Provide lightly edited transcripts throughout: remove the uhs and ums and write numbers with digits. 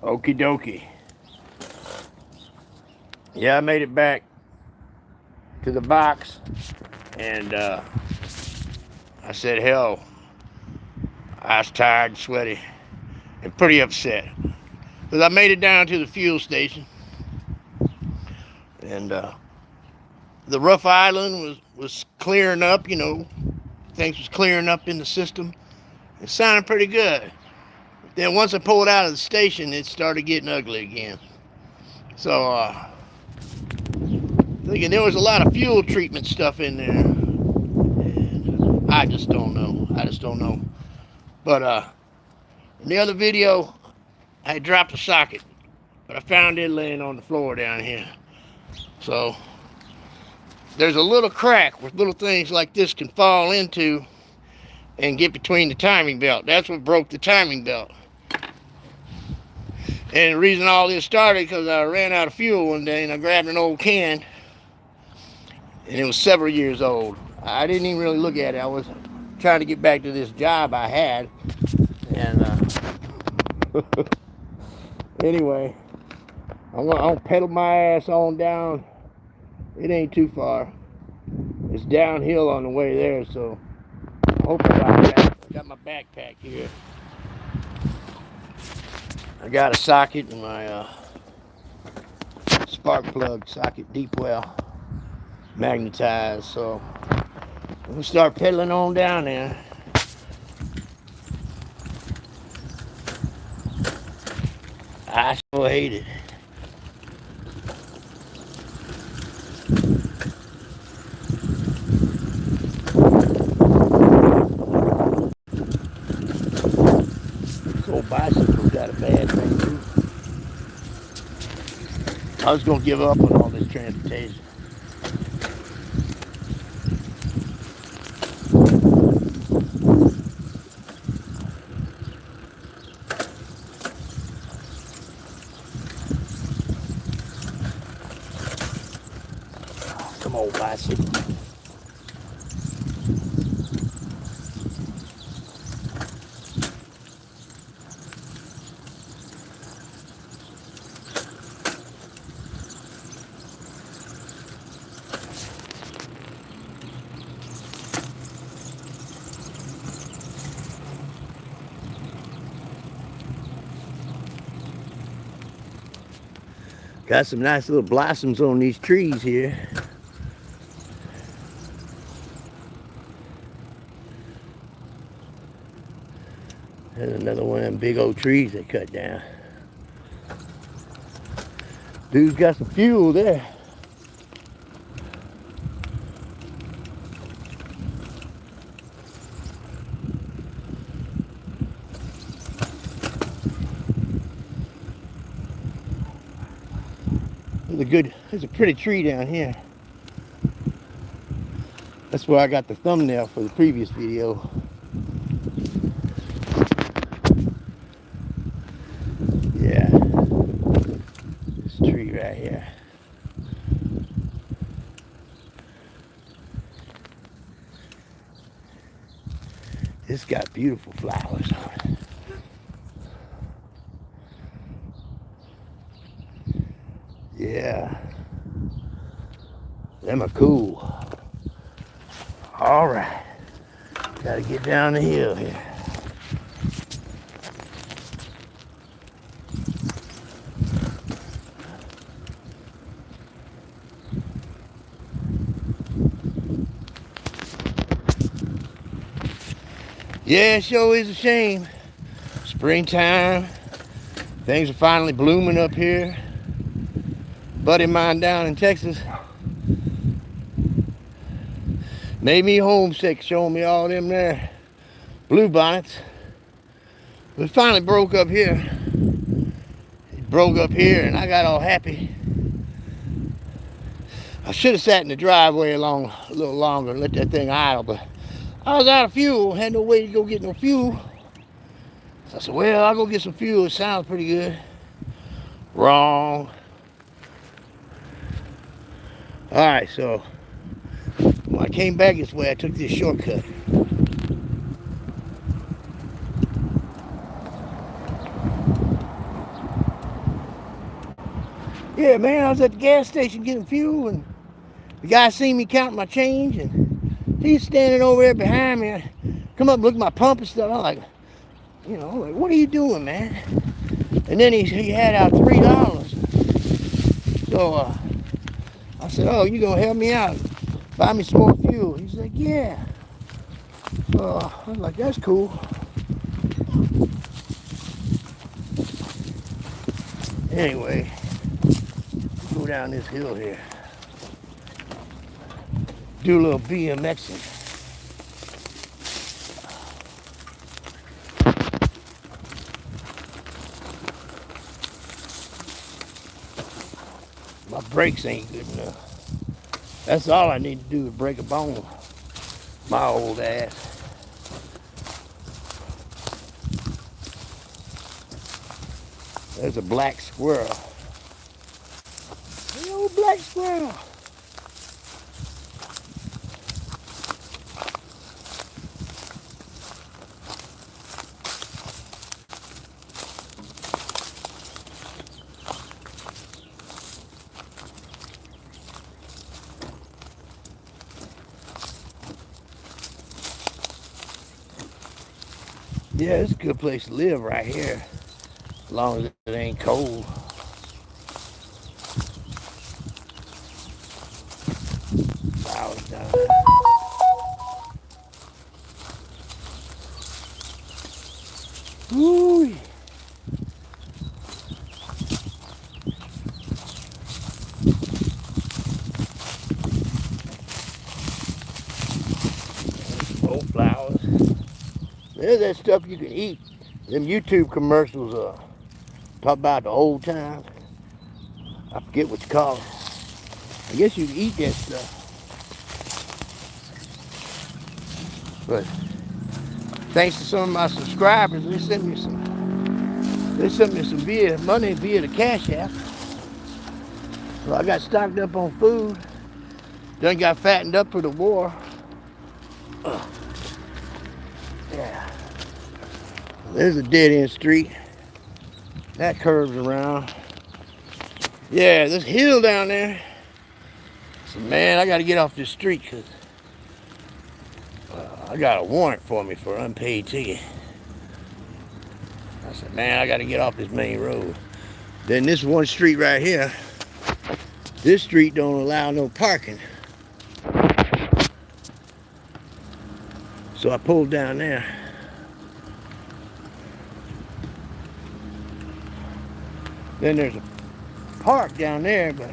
Okie dokie. Yeah, I made it back to the box, and I said, hell, I was tired, sweaty, and pretty upset. Because I made it down to the fuel station, and the rough island was clearing up, things was clearing up in the system. It sounded pretty good. Then once I pulled out of the station, it started getting ugly again. So, thinking there was a lot of fuel treatment stuff in there. And I just don't know. But in the other video, I dropped a socket. But I found it laying on the floor down here. So, there's a little crack where little things like this can fall into and get between the timing belt. That's what broke the timing belt. And the reason all this started because I ran out of fuel one day and I grabbed an old can, and it was several years old. I didn't even really look at it. I was trying to get back to this job I had, and anyway, I'm gonna pedal my ass on down. It ain't too far. It's downhill on the way there, so I hope I got my backpack here. I got a socket in my spark plug socket, deep well, magnetized. So I'm gonna start pedaling on down there. I sure hate it. This old bicycle's got a bad thing too. I was gonna give up on all this transportation. Come on, bicycle. Got some nice little blossoms on these trees here. There's another one of them big old trees they cut down. Dude's got some fuel there. There's a pretty tree down here. That's where I got the thumbnail for the previous video. Yeah, this tree right here. It's got beautiful flowers on it. Yeah, them are cool. All right, gotta get down the hill here. Yeah, it sure is a shame. Springtime, things are finally blooming up here. Buddy of mine down in Texas made me homesick, showing me all them there blue bonnets. But it finally broke up here. It broke up here and I got all happy. I should have sat in the driveway a little longer and let that thing idle, but I was out of fuel, had no way to go get no fuel. So I said, well, I'll go get some fuel, it sounds pretty good. Wrong. Alright, so when I came back this way, I took this shortcut. Yeah, man, I was at the gas station getting fuel, and the guy seen me counting my change, and he's standing over there behind me. I come up and look at my pump and stuff. I'm like, like, what are you doing, man? And then he had out $3. So I said, oh, you gonna help me out? Buy me some more fuel. He's like, yeah. So I was like, that's cool. Anyway, go down this hill here. Do a little BMXing. My brakes ain't good enough. That's all I need to do is break a bone. My old ass. There's a black squirrel. Hey, old black squirrel. Yeah, it's a good place to live right here, as long as it ain't cold. Flowers down there. Woo! Old flowers. There's that stuff you can eat. Them YouTube commercials talk about the old times. I forget what you call it. I guess you can eat that stuff. But thanks to some of my subscribers, they sent me some money via the Cash App. So I got stocked up on food. Done got fattened up for the war. Yeah. There's a dead end street. That curves around. Yeah, this hill down there. So man, I got to get off this street because I got a warrant for me for unpaid ticket. I said, man, I got to get off this main road. Then this one street right here, this street don't allow no parking. So I pulled down there. Then there's a park down there, but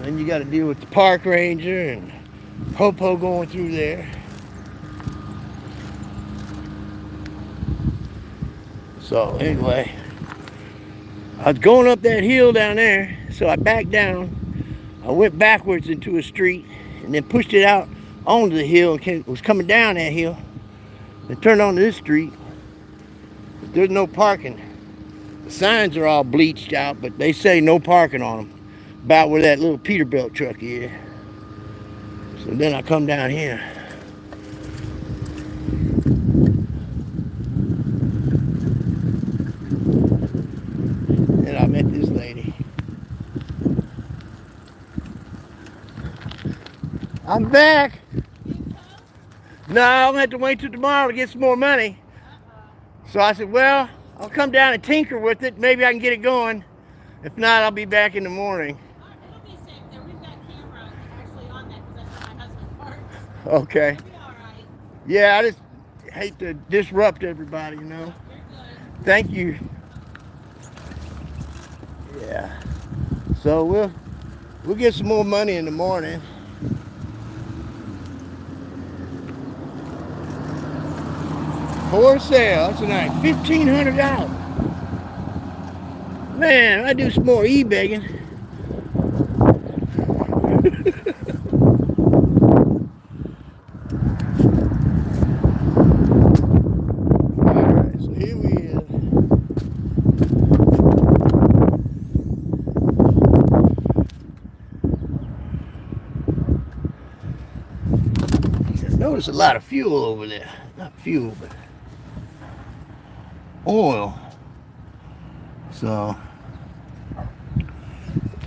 then you got to deal with the park ranger and Popo going through there. So anyway, I was going up that hill down there, so I backed down. I went backwards into a street and then pushed it out onto the hill and was coming down that hill and turned onto this street. But there's no parking. The signs are all bleached out, but they say no parking on them. About where that little Peterbilt truck is. So then I come down here. And I met this lady. I'm back. No, I'm gonna have to wait till tomorrow to get some more money. So I said, well, I'll come down and tinker with it. Maybe I can get it going. If not, I'll be back in the morning. It'll be safe there. We've got camera actually on that because that's where my husband parks. Okay. It'll be all right. Yeah, I just hate to disrupt everybody, You're good. Thank you. Yeah. So we'll get some more money in the morning. For sale tonight, $1,500. Man, I do some more e-begging. Alright, so here we is. Notice a lot of fuel over there. Not fuel, but oil. So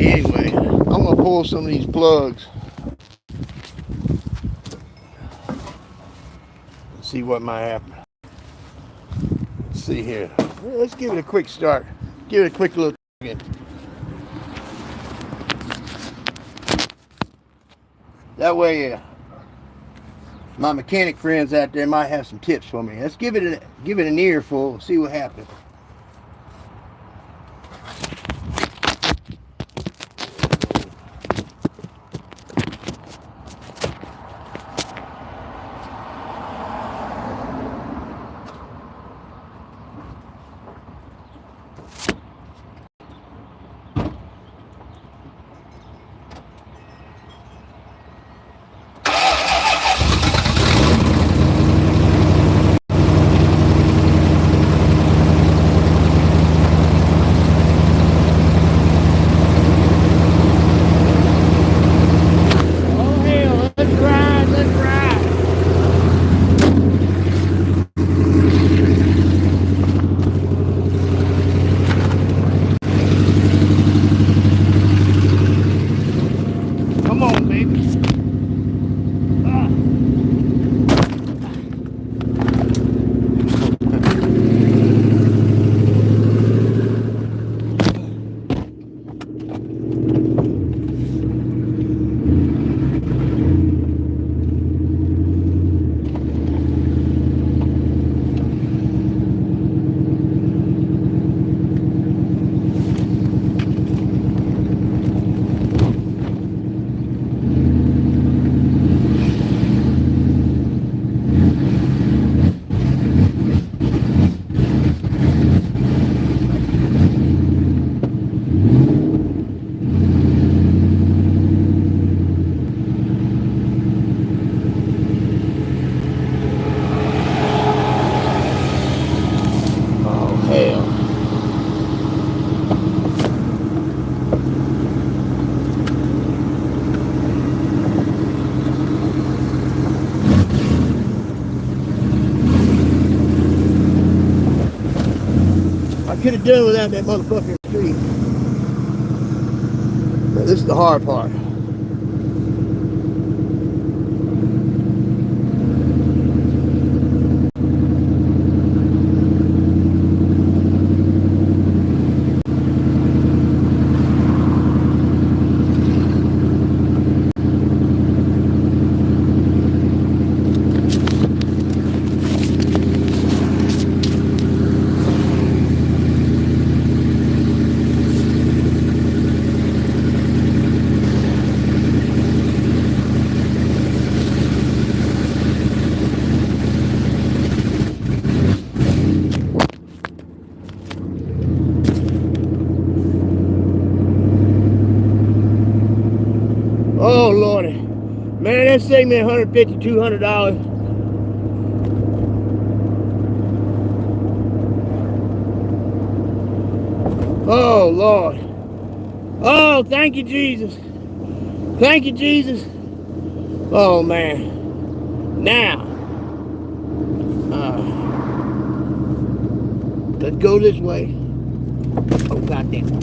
Anyway, I'm gonna pull some of these plugs. See what might happen. Let's see here. Let's give it a quick start. Give it a quick look. That way, my mechanic friends out there might have some tips for me. Let's give it an earful. See what happens. Could have done without that motherfucking street. Now, this is the hard part. Oh Lordy, man, that saved me $150, $200. Oh Lord. Oh, thank you, Jesus. Thank you, Jesus. Oh man. Now, let's go this way. Oh goddamn.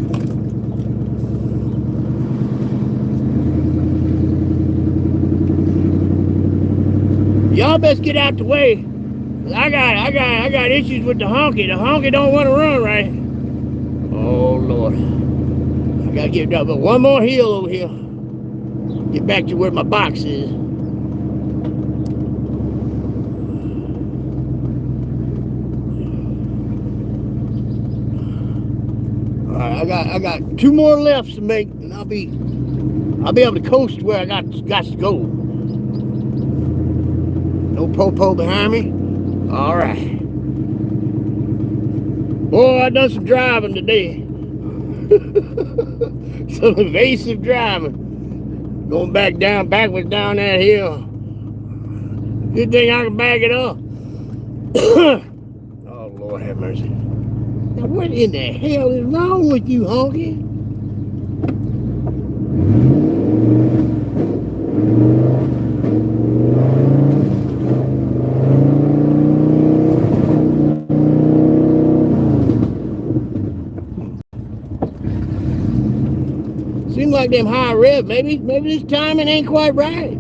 Y'all best get out the way. I got issues with the honky. The honky don't want to run right. Oh Lord. I gotta get up but one more hill over here. Get back to where my box is. Alright, I got two more lefts to make and I'll be able to coast where I got to go. No po-po behind me. All right. Boy, I done some driving today. Some evasive driving. Going backwards down that hill. Good thing I can back it up. Oh, Lord have mercy. Now, what in the hell is wrong with you, honky? seem like them high rev. Maybe this timing ain't quite right.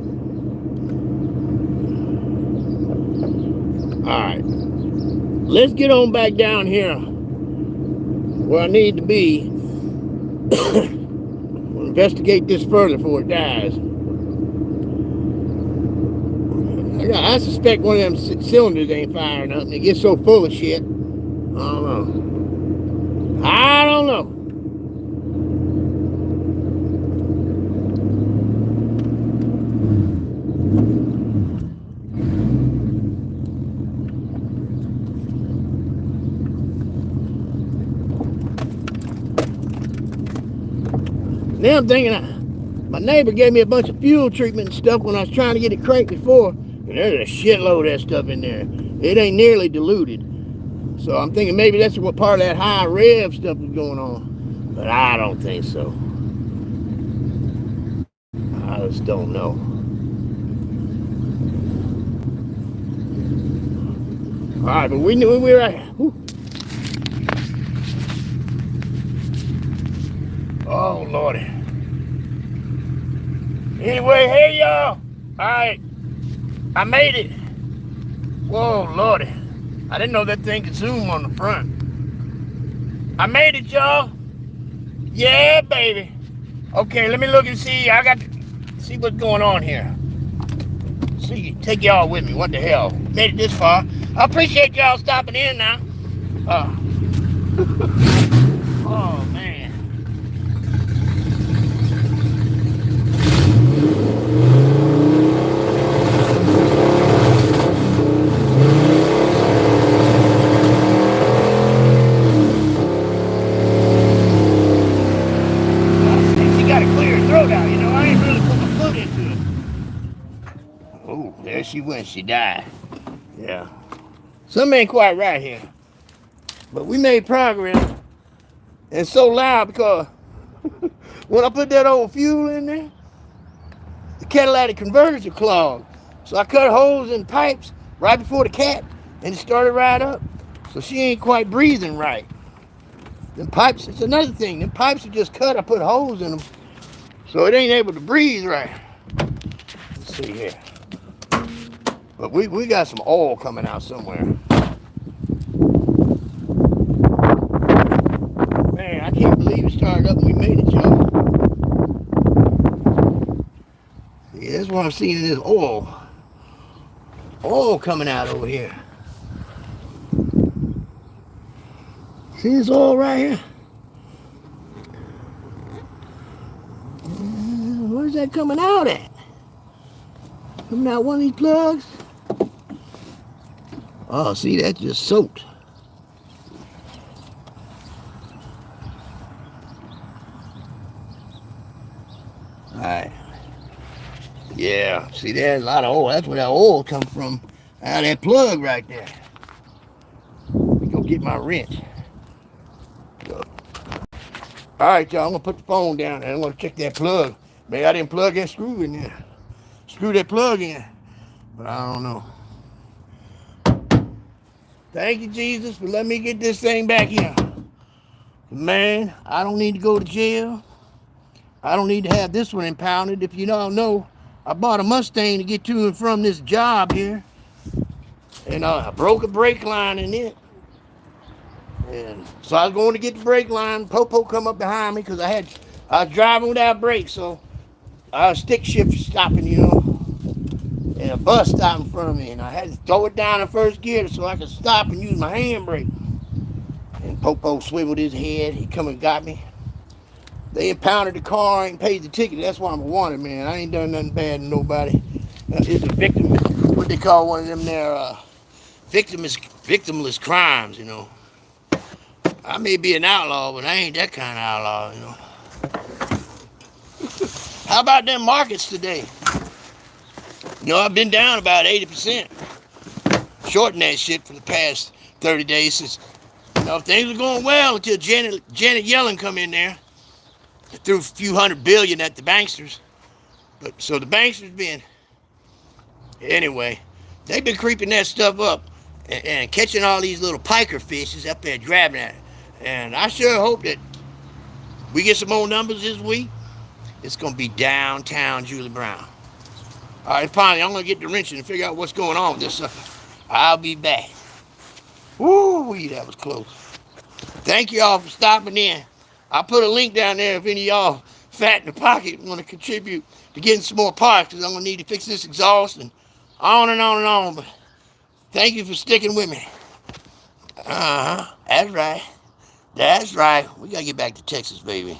All right, let's get on back down here where I need to be. We'll investigate this further before it dies. I suspect one of them cylinders ain't firing up, and it gets so full of shit. I don't know. Now I'm thinking, my neighbor gave me a bunch of fuel treatment and stuff when I was trying to get it cranked before, and there's a shitload of that stuff in there. It ain't nearly diluted. So I'm thinking maybe that's what part of that high rev stuff is going on. But I don't think so. I just don't know. Alright, but we knew we were at. Oh, Lordy. Anyway, hey, y'all. Alright. I made it. Whoa, Lordy. I didn't know that thing could zoom on the front. I made it, y'all. Yeah, baby. Okay, let me look and see. I got to see what's going on here. See, take y'all with me. What the hell? Made it this far. I appreciate y'all stopping in now. Oh, man. There she went, she died. Yeah. Something ain't quite right here. But we made progress. And it's so loud because when I put that old fuel in there, the catalytic converters are clogged. So I cut holes in pipes right before the cat, and it started right up. So she ain't quite breathing right. Them pipes, it's another thing. Them pipes are just cut. I put holes in them. So it ain't able to breathe right. Let's see here. But we got some oil coming out somewhere. Man, I can't believe it started up and we made it, y'all. Yeah, that's what I'm seeing, is oil. Oil coming out over here. See this oil right here? Where's that coming out at? Coming out one of these plugs? Oh, see, that's just soaked. Alright. Yeah, see, there's a lot of oil. That's where that oil comes from. Out of that plug right there. Let me go get my wrench. Alright, y'all, I'm going to put the phone down and I'm going to check that plug. Maybe I didn't plug that screw in there. Screw that plug in. But I don't know. Thank you, Jesus, for letting me get this thing back here. Man, I don't need to go to jail. I don't need to have this one impounded. If you don't know, I bought a Mustang to get to and from this job here. And I broke a brake line in it. And so I was going to get the brake line. Popo come up behind me because I was driving without brakes. So I was stick shift stopping, you know. And a bus stopped in front of me, and I had to throw it down in first gear so I could stop and use my handbrake. And Popo swiveled his head. He come and got me. They impounded the car, I ain't paid the ticket. That's why I'm a wanted man. I ain't done nothing bad to nobody. It's a victim, what they call one of them there, victimless crimes, you know. I may be an outlaw, but I ain't that kind of outlaw, you know. How about them markets today? You know, I've been down about 80%. Shorting that shit for the past 30 days since, you know, things were going well until Janet Yellen come in there. Threw a few $100 billion at the banksters. But so the banksters been, anyway, they've been creeping that stuff up and catching all these little piker fishes up there grabbing at it. And I sure hope that we get some more numbers this week. It's going to be downtown Julie Brown. All right, finally, I'm going to get the wrenching and figure out what's going on with this sucker. I'll be back. Woo-wee, that was close. Thank you all for stopping in. I'll put a link down there if any of y'all fat in the pocket want to contribute to getting some more parts, because I'm going to need to fix this exhaust and on and on and on. But thank you for sticking with me. That's right. That's right. We got to get back to Texas, baby.